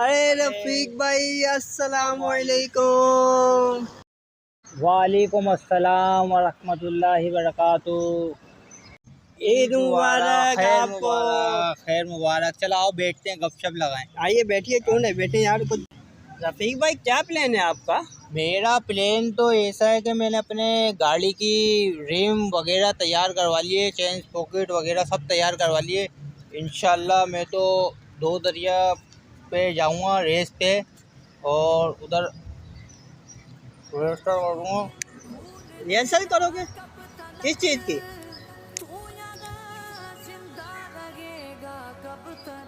अरे रफीक भाई अस्सलाम वालेकुम। वालेकुम अस्सलाम वरहमतुल्लाहि वबरकातुहू। ईद मुबारक आपको। खैर मुबारक। चलो आओ बैठते हैं, गपशप लगाएं। आइए बैठिए, क्यों नहीं बैठे यार। कुछ रफीक भाई क्या प्लान है आपका? मेरा प्लान तो ऐसा है कि मैंने अपने गाड़ी की रिम वगैरह तैयार करवा लिए, चेन पॉकेट वगैरह सब तैयार करवा लिए। इंशाल्लाह मैं तो दो दरिया पे जाऊंगा रेस पे और उधर रजिस्टर करूँगा। रिहर्सल करोगे किस चीज़ की?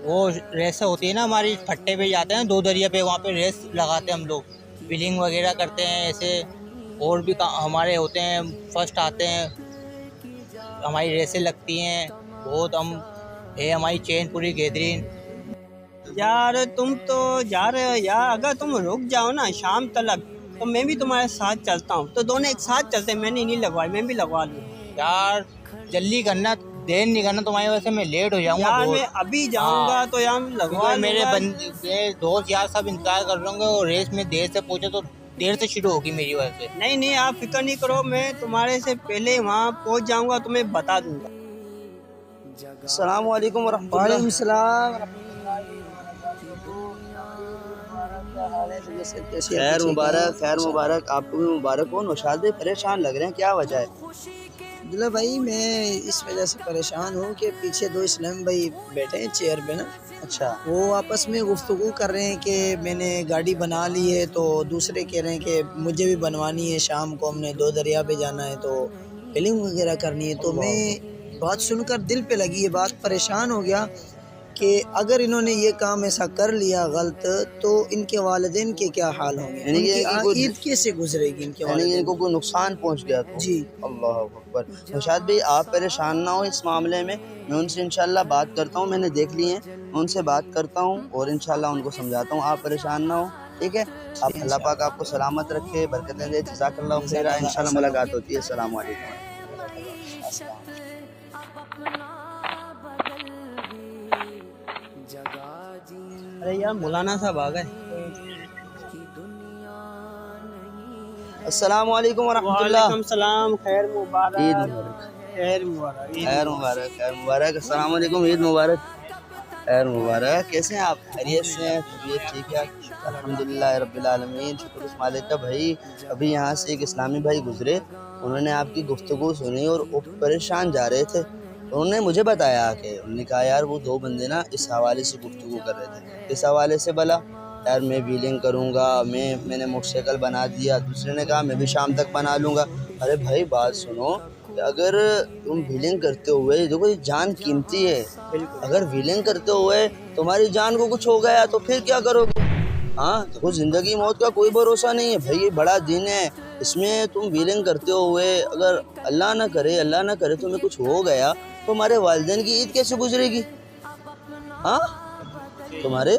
वो रेस होती है ना हमारी, फट्टे पे जाते हैं दो दरिया पे, वहाँ पे रेस लगाते हैं हम लोग, बिलिंग वगैरह करते हैं। ऐसे और भी हमारे होते हैं, फर्स्ट आते हैं, हमारी रेसें लगती हैं बहुत। हम है हमारी चेन पूरी गैदरिन। यार तुम तो जा रहे हो यार, अगर तुम रुक जाओ ना शाम तक तो मैं भी तुम्हारे साथ चलता हूँ, तो दोनों एक साथ चलते हैं। मैंने नहीं लगवाई, मैं भी लगवा लूँ। यार जल्दी करना, देर नहीं करना, तुम्हारी वजह से मैं लेट हो जाऊंगा यार बहुत। मैं अभी जाऊंगा तो यार लगवा मेरे दोस्त यार सब इंतजार कर रहे होंगे, और रेस में देर से पहुंचे तो देर से शुरू होगी मेरी वजह से। नहीं नहीं, आप फिक्र नहीं करो, मैं तुम्हारे से पहले वहाँ पहुँच जाऊंगा, तुम्हें बता दूंगा। अस्सलाम वालेकुम वालेकुम सलाम। खैर मुबारक आपको भी मुबारक हो। नौशाद भाई परेशान लग रहे हैं, क्या वजह है? अब्दुल्ला भाई मैं इस वजह से परेशान हूँ कि पीछे दो इस्लाम भाई बैठे हैं चेयर पे ना। अच्छा। वो आपस में गुफ्तगू कर रहे हैं कि मैंने गाड़ी बना ली है, तो दूसरे कह रहे हैं कि मुझे भी बनवानी है, शाम को हमने दो दरिया पे जाना है तो फिलिंग वगैरह करनी है। तो मैं बात सुनकर दिल पे लगी ये बात, परेशान हो गया कि अगर इन्होंने ये काम ऐसा कर लिया गलत तो इनके वालिदैन के क्या हाल होंगे, उनकी ईद कैसे गुजरेगी इनके वालिदैन? इनको कोई नुकसान पहुंच गया तो? जी अल्लाह अकबर। नौशाद भाई आप परेशान ना हो इस मामले में, मैं उनसे इंशाल्लाह बात करता हूँ, मैंने देख ली है, मैं उनसे बात करता हूँ और इंशाल्लाह उनको समझाता हूँ। आप परेशान ना हो, ठीक है? आप अल्लाह पाक आपको सलामत रखे, बरकतें दे। जज़ाकल्लाहु खैरा। इंशाल्लाह मुलाकात होती है। अस्सलाम वालेकुम। अरे यार मौलाना साहब आ गए। अस्सलाम वालेकुम वरहमतुल्लाह। वालेकुम सलाम। खैर मुबारक। ईद मुबारक। खैर मुबारक। खैर मुबारक। खैर मुबारक। अस्सलाम वालेकुम। ईद मुबारक। खैर मुबारक। कैसे हैं आप? खैरियत से हैं? तबीयत ठीक है? अल्हम्दुलिल्लाह रब्बिल आलमीन। शुक्र उस मालिक का। भाई अभी यहाँ से एक इस्लामी भाई गुजरे, उन्होंने आपकी गुफ्तगू सुनी और वो परेशान जा रहे थे। उन्होंने मुझे बताया कि उन्होंने कहा यार वो दो बंदे ना इस हवाले से गुफ्तगू कर रहे थे। इस हवाले से बोला यार मैं व्हीलिंग करूँगा, मैंने मोटरसाइकिल बना दिया। दूसरे ने कहा मैं भी शाम तक बना लूँगा। अरे भाई बात सुनो, अगर तुम व्हीलिंग करते हुए, देखो ये जान कीमती है, अगर व्हीलिंग करते हुए तुम्हारी जान को कुछ हो गया तो फिर क्या करोगे? हाँ देखो ज़िंदगी मौत का कोई भरोसा नहीं है भाई, ये बड़ा दिन है, इसमें तुम व्हीलिंग करते हुए अगर अल्लाह ना करे तुम्हें कुछ हो गया तो हमारे वालिदैन की ईद कैसे गुजरेगी? हाँ तुम्हारे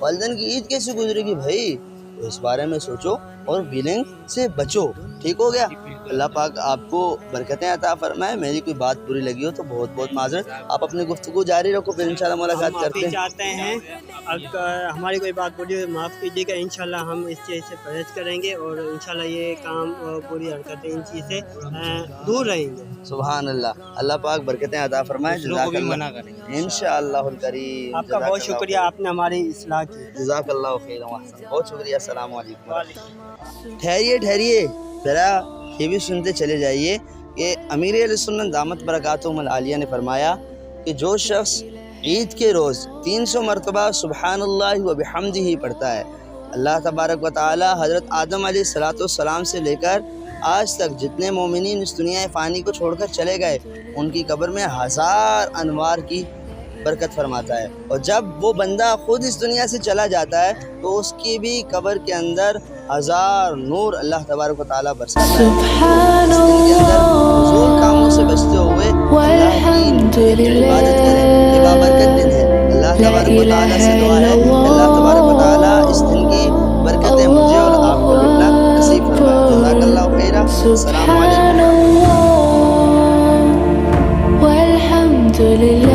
वालिदैन की ईद कैसे गुजरेगी भाई? तो इस बारे में सोचो और व्हीलिंग से बचो, ठीक हो गया? अल्लाह पाक आपको बरकतें अता फरमाए। मेरी कोई बात बुरी लगी हो तो बहुत बहुत माजरत। आप अपनी गुफ्तगू जारी रखो, फिर इंशाल्लाह मुलाकात करते हैं। चाहते हैं अगर हमारी कोई बात बुरी हो माफ़ कीजिएगा। इंशाल्लाह हम इस चीज़ से परहेज करेंगे और इंशाल्लाह ये काम और बुरी हरकतें इन चीज़ से दूर रहेंगे। सुभान अल्लाह। अल्लाह पाक बरकतें अता फरमाए। इंशाअल्लाहुल करीम। आपका बहुत शुक्रिया, आपने हमारी इस्लाह की। जज़ाकल्लाहु खैरन। बहुत शुक्रिया। अस्सलाम वालेकुम। ठहरिए ज़रा ये भी सुनते चले जाइए कि अमीर अहले सुन्नत दामत बरकातुहुल आलिया ने फरमाया कि जो शख्स ईद के रोज़ 300 मरतबा सुबहानल्लाह व बिहम्दिही पढ़ता है, अल्लाह तबारक व तआला हज़रत आदम अलैहिस्सलाम से लेकर आज तक जितने मोमिनीन इस दुनिया फ़ानी को छोड़कर चले गए, उनकी कब्र में 1000 अनवार की बरकत फरमाता है। और जब वो बंदा खुद इस दुनिया से चला जाता है तो उसकी भी कब्र के अंदर 1000 नूर अल्लाह तबारक व तआला बरसाता है। इस दिन के अंदर फ़ुज़ूल कामों से बचते हुए अल्लाह की इबादत करें, ये बाबरकत दिन है। अल्लाह तबारक व तआला से दुआ है, अल्लाह तबारक व तआला इस दिन की बरकतें मुझे और आपको लुटना नसीब फरमाए। जज़ाकल्लाहु खैरा। अस्सलाम वालेकुम।